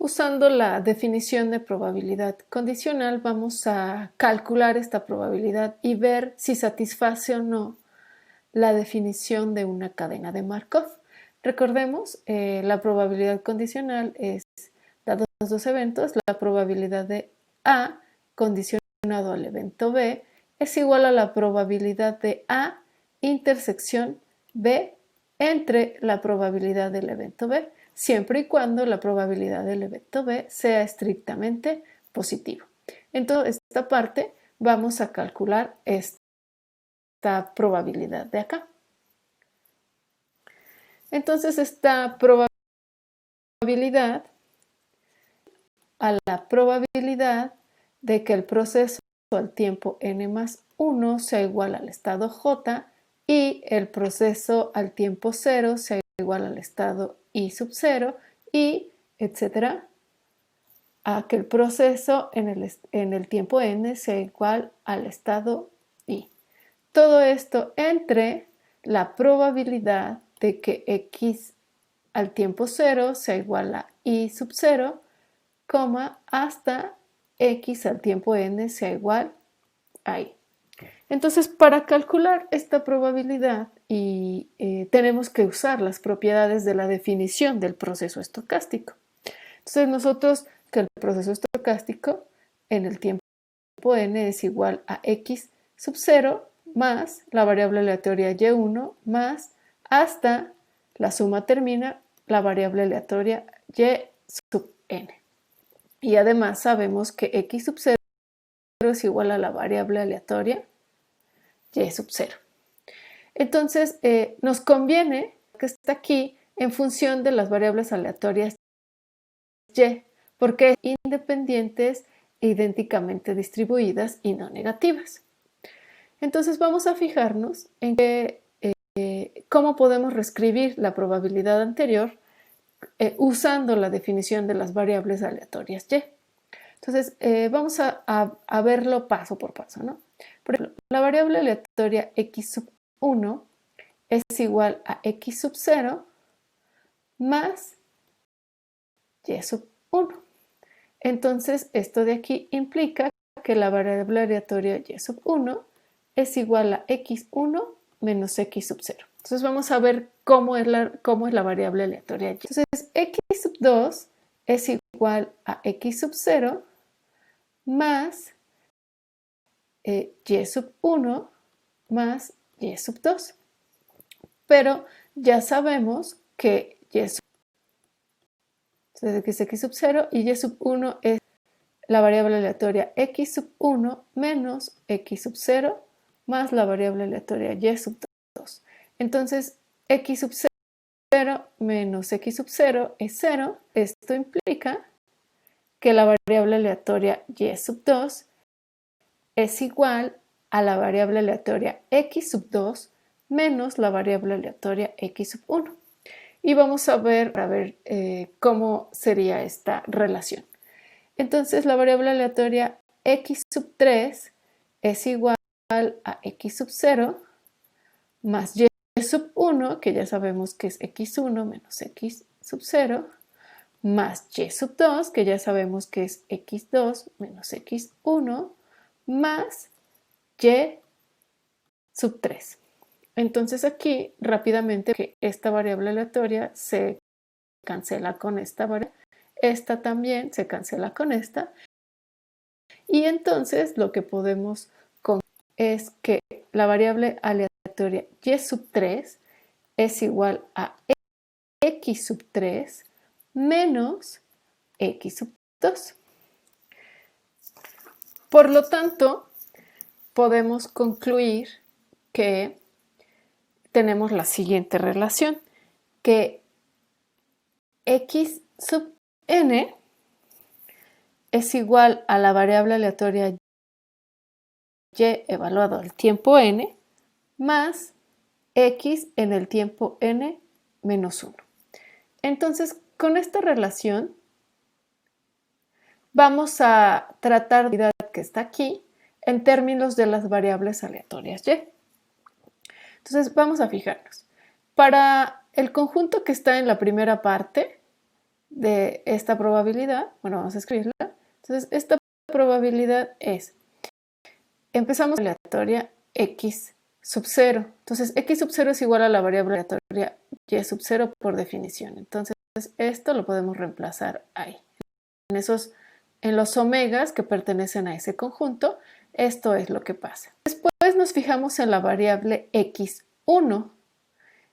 Usando la definición de probabilidad condicional, vamos a calcular esta probabilidad y ver si satisface o no la definición de una cadena de Markov. Recordemos, la probabilidad condicional es, dados los dos eventos, la probabilidad de A condicionado al evento B es igual a la probabilidad de A intersección B entre la probabilidad del evento B, siempre y cuando la probabilidad del evento B sea estrictamente positiva. Entonces, esta parte vamos a calcular esta probabilidad de acá. Entonces, esta probabilidad a la probabilidad de que el proceso al tiempo n más 1 sea igual al estado j y el proceso al tiempo 0 sea igual al estado i sub 0 y etcétera, a que el proceso en el tiempo n sea igual al estado i. Todo esto entre la probabilidad de que x al tiempo 0 sea igual a i sub 0, hasta x al tiempo n sea igual a i. Entonces, para calcular esta probabilidad tenemos que usar las propiedades de la definición del proceso estocástico. Entonces, nosotros que el proceso estocástico en el tiempo n es igual a x sub 0 más la variable aleatoria y1 más hasta la suma termina la variable aleatoria y sub n. Y además sabemos que x sub 0 es igual a la variable aleatoria y sub 0. Entonces, nos conviene que esté aquí en función de las variables aleatorias y, porque son independientes e idénticamente distribuidas y no negativas. Entonces, vamos a fijarnos en cómo podemos reescribir la probabilidad anterior usando la definición de las variables aleatorias y. Entonces, vamos a verlo paso por paso, ¿no? Por ejemplo, la variable aleatoria x sub 1 es igual a x sub 0 más y sub 1. Entonces, esto de aquí implica que la variable aleatoria y sub 1 es igual a x1 menos x sub 0. Entonces, vamos a ver cómo es la variable aleatoria y. Entonces, x sub 2 es igual a x sub 0 más y sub 1 más y sub 2. Pero ya sabemos que y sub, que es x sub 0 y y sub 1 es la variable aleatoria x sub 1 menos x sub 0 más la variable aleatoria y sub 2. Entonces, x sub 0 menos x sub 0 es 0. Esto implica que la variable aleatoria y sub 2 es igual a la variable aleatoria x sub 2 menos la variable aleatoria x sub 1. Y vamos a ver cómo sería esta relación. Entonces, la variable aleatoria x sub 3 es igual a x sub 0 más y sub 1, que ya sabemos que es x1 menos x sub 0, más y sub 2, que ya sabemos que es x2 menos x1, más y sub 3. Entonces aquí rápidamente que esta variable aleatoria se cancela con esta variable, esta también se cancela con esta, y entonces lo que podemos concluir es que la variable aleatoria y sub 3 es igual a x sub 3 menos x sub 2. Por lo tanto, podemos concluir que tenemos la siguiente relación, que x sub n es igual a la variable aleatoria y evaluado al tiempo n más x en el tiempo n menos 1. Entonces, con esta relación vamos a tratar la probabilidad que está aquí en términos de las variables aleatorias y. Entonces, vamos a fijarnos. Para el conjunto que está en la primera parte, de esta probabilidad, bueno, vamos a escribirla. Entonces, esta probabilidad es, empezamos con la aleatoria x sub 0. Entonces, x sub 0 es igual a la variable aleatoria y sub 0 por definición. Entonces, esto lo podemos reemplazar ahí. En los omegas que pertenecen a ese conjunto, esto es lo que pasa. Después nos fijamos en la variable x1.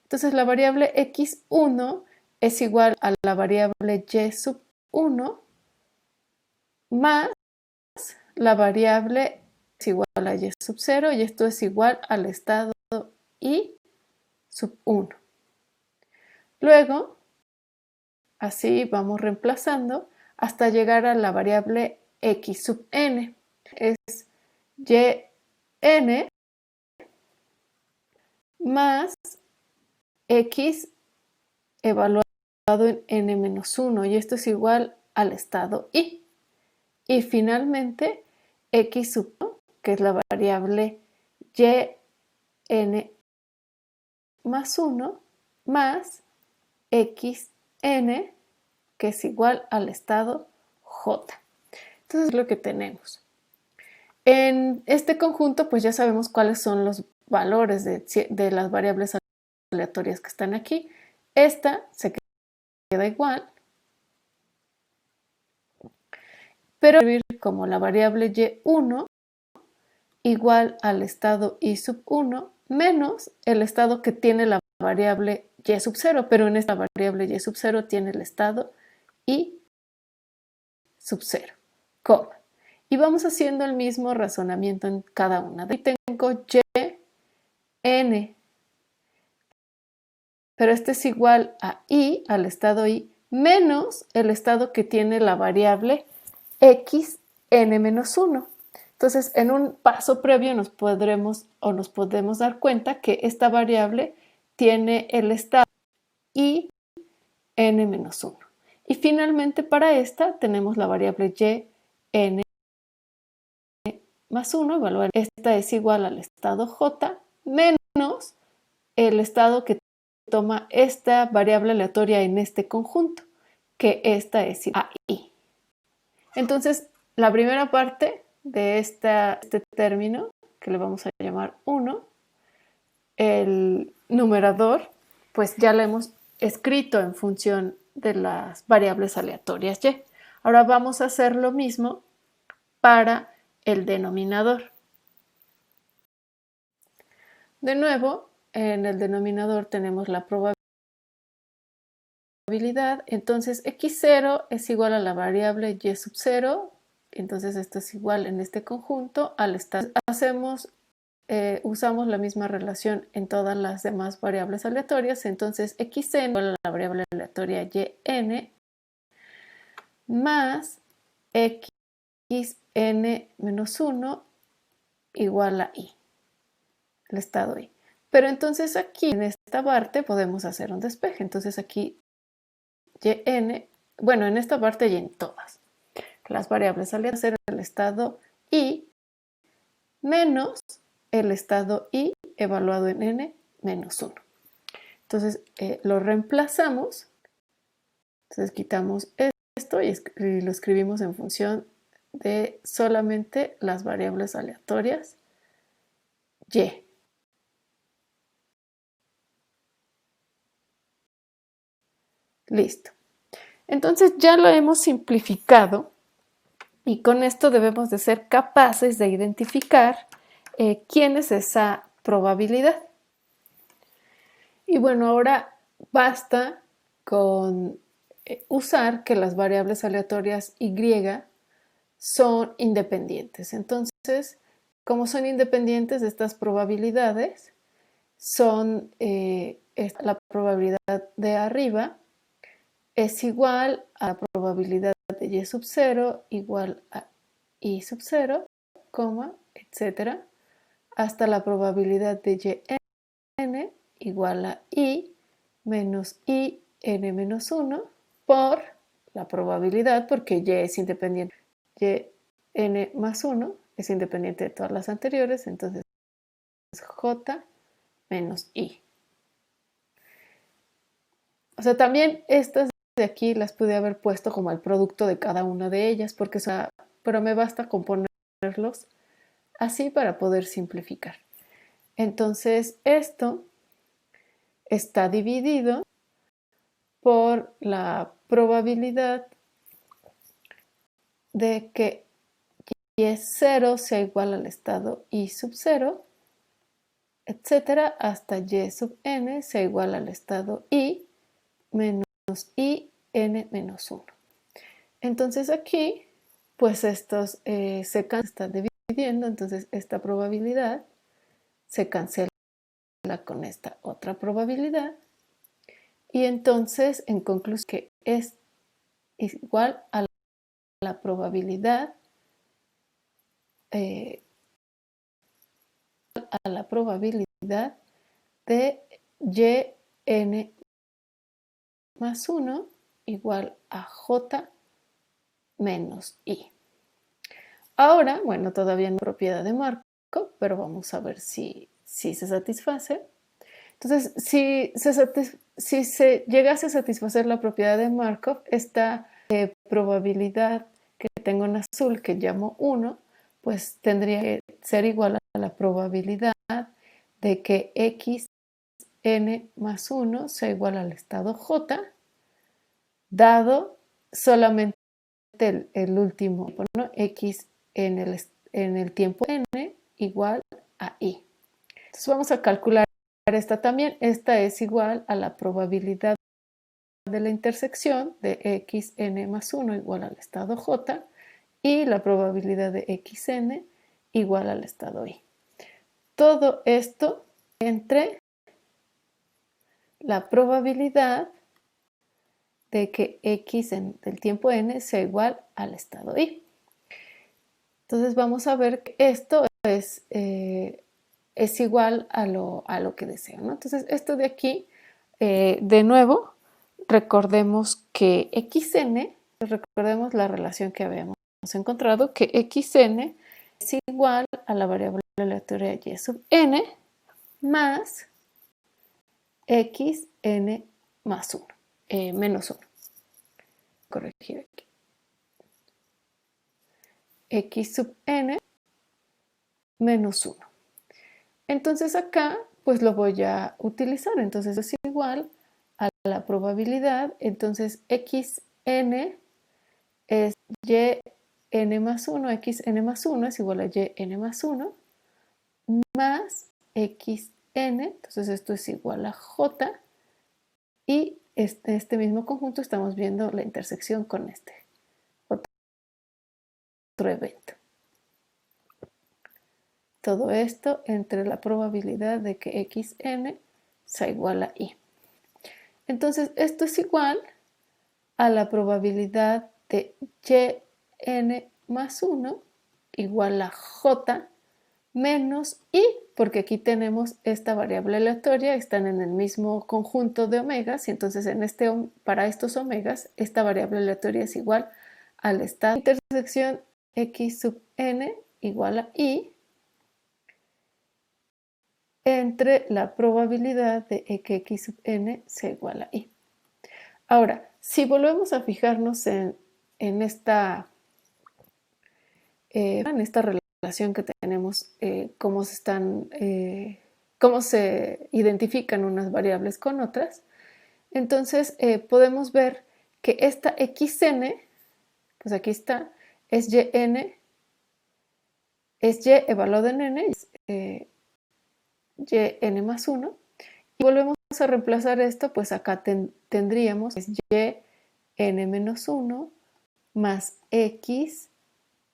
Entonces, la variable x1 es igual a la variable y sub 1 más la variable es igual a y sub 0 y esto es igual al estado y sub 1. Luego, así vamos reemplazando hasta llegar a la variable x sub n. Es yn más x evaluado en n-1 y esto es igual al estado y. Y finalmente x sub 1, que es la variable yn más 1 más xn, que es igual al estado j. Entonces es lo que tenemos. En este conjunto pues ya sabemos cuáles son los valores de las variables aleatorias que están aquí. Esta se queda igual, pero escribir como la variable y1 igual al estado y sub 1 menos el estado que tiene la variable y sub 0, pero en esta variable y sub 0 tiene el estado y sub 0, coma. Y vamos haciendo el mismo razonamiento en cada una. Aquí tengo yn, pero este es igual a i, al estado i, menos el estado que tiene la variable xn-1. Entonces, en un paso previo nos podemos dar cuenta que esta variable tiene el estado y n-1. Y finalmente para esta tenemos la variable y más 1, evaluar. Esta es igual al estado j menos el estado que toma esta variable aleatoria en este conjunto, que esta es igual a i. Entonces, la primera parte de este término, que le vamos a llamar 1, el numerador, pues ya lo hemos escrito en función de las variables aleatorias y. Ahora vamos a hacer lo mismo para el denominador. De nuevo, en el denominador tenemos la probabilidad, entonces x0 es igual a la variable y sub 0, entonces esto es igual en este conjunto al estado. Usamos la misma relación en todas las demás variables aleatorias, entonces xn igual a la variable aleatoria yn más xn-1 igual a i, el estado i. Pero entonces aquí en esta parte podemos hacer un despeje, entonces aquí yn, bueno, en esta parte y en todas las variables aleatorias ser el estado i menos el estado i evaluado en n-1. Entonces lo reemplazamos, entonces quitamos esto y lo escribimos en función de solamente las variables aleatorias y. Listo. Entonces ya lo hemos simplificado y con esto debemos de ser capaces de identificar quién es esa probabilidad. Y bueno, ahora basta con usar que las variables aleatorias y son independientes. Entonces, como son independientes, estas probabilidades son la probabilidad de arriba es igual a la probabilidad de y sub 0 igual a i sub 0, etcétera, hasta la probabilidad de yn igual a i menos i n-1 por la probabilidad, porque y es independiente, y n más 1 es independiente de todas las anteriores, entonces j menos i. O sea, también estas de aquí las pude haber puesto como el producto de cada una de ellas, pero me basta con ponerlos así para poder simplificar. Entonces esto está dividido por la probabilidad de que y0 sea igual al estado y sub 0, etcétera, hasta y sub n sea igual al estado y menos i n menos 1. Entonces aquí, pues estos se están dividiendo, entonces esta probabilidad se cancela con esta otra probabilidad y entonces en conclusión que es igual a la probabilidad de yn más 1 igual a j menos i. Ahora, bueno, todavía no es propiedad de Markov, pero vamos a ver si se satisface. Entonces, si se llegase a satisfacer la propiedad de Markov, esta probabilidad que tengo en azul, que llamo 1, pues tendría que ser igual a la probabilidad de que xn más 1 sea igual al estado j, dado solamente el último, ¿no? X en el tiempo n igual a i. Entonces vamos a calcular esta también. Esta es igual a la probabilidad de la intersección de xn más 1 igual al estado j y la probabilidad de xn igual al estado i. Todo esto entre la probabilidad de que x del tiempo n sea igual al estado i. Entonces vamos a ver que esto es igual a lo que deseo, ¿no? Entonces esto de aquí, de nuevo, recordemos que xn, recordemos la relación que habíamos encontrado, que xn es igual a la variable aleatoria y sub n más xn más 1, menos 1. Corregir aquí. X sub n menos 1. Entonces acá pues lo voy a utilizar. Entonces es igual a la probabilidad. Entonces xn es yn más 1. Xn más 1 es igual a yn más 1 más xn. Entonces esto es igual a j. Y este mismo conjunto estamos viendo la intersección con este otro evento. Todo esto entre la probabilidad de que xn sea igual a i. Entonces esto es igual a la probabilidad de yn más 1 igual a j menos i, porque aquí tenemos esta variable aleatoria, están en el mismo conjunto de omegas, y entonces para estos omegas esta variable aleatoria es igual al estado de intersección x sub n igual a i entre la probabilidad de que x sub n sea igual a i. Ahora, si volvemos a fijarnos en esta relación que tenemos, cómo se identifican unas variables con otras, entonces podemos ver que esta xn, pues aquí está, es yn, es y evaluado en n, yn más 1, y volvemos a reemplazar esto, pues acá tendríamos y n menos 1 más x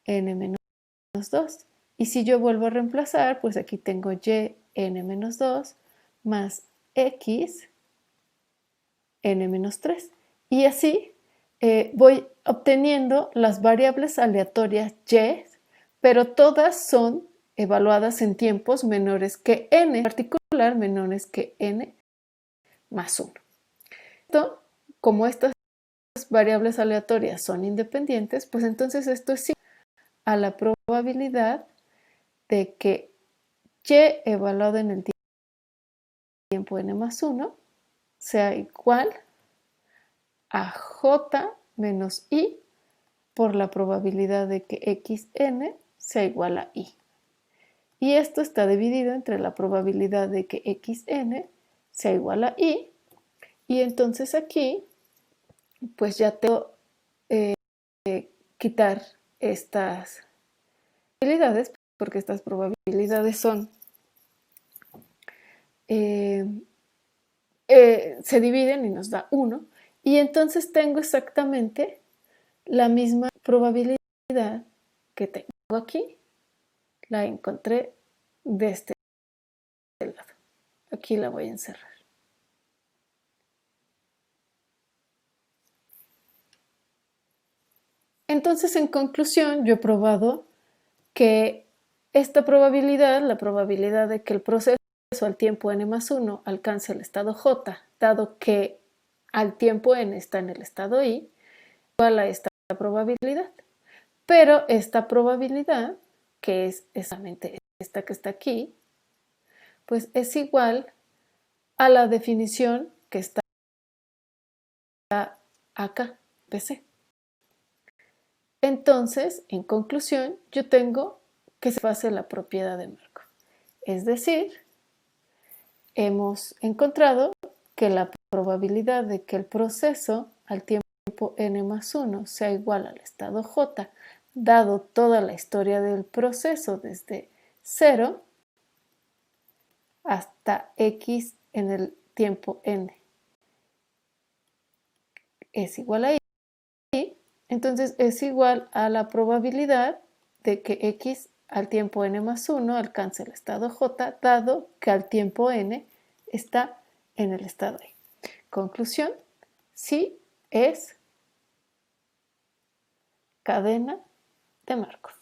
n menos 2. Y si yo vuelvo a reemplazar, pues aquí tengo y n menos 2 más x n menos 3. Y así voy obteniendo las variables aleatorias y, pero todas son evaluadas en tiempos menores que n, en particular menores que n más 1. Esto, como estas variables aleatorias son independientes, pues entonces esto es igual a la probabilidad de que y evaluado en el tiempo n más 1 sea igual a j menos i por la probabilidad de que xn sea igual a i. Y esto está dividido entre la probabilidad de que xn sea igual a i. Y entonces aquí, pues ya tengo quitar estas probabilidades, porque estas probabilidades son se dividen y nos da 1. Y entonces tengo exactamente la misma probabilidad que tengo aquí. La encontré de este lado. Aquí la voy a encerrar. Entonces, en conclusión, yo he probado que esta probabilidad, la probabilidad de que el proceso al tiempo n+1 alcance el estado j, dado que al tiempo n está en el estado i, igual a esta probabilidad. Pero esta probabilidad, que es exactamente esta que está aquí, pues es igual a la definición que está acá, PC. Entonces, en conclusión, yo tengo que satisface la propiedad de Markov. Es decir, hemos encontrado que la probabilidad de que el proceso al tiempo n+1 sea igual al estado j, dado toda la historia del proceso desde 0 hasta x en el tiempo n es igual a i, entonces es igual a la probabilidad de que x al tiempo n+1 alcance el estado j, dado que al tiempo n está en el estado i. Conclusión, sí es cadena de Markov.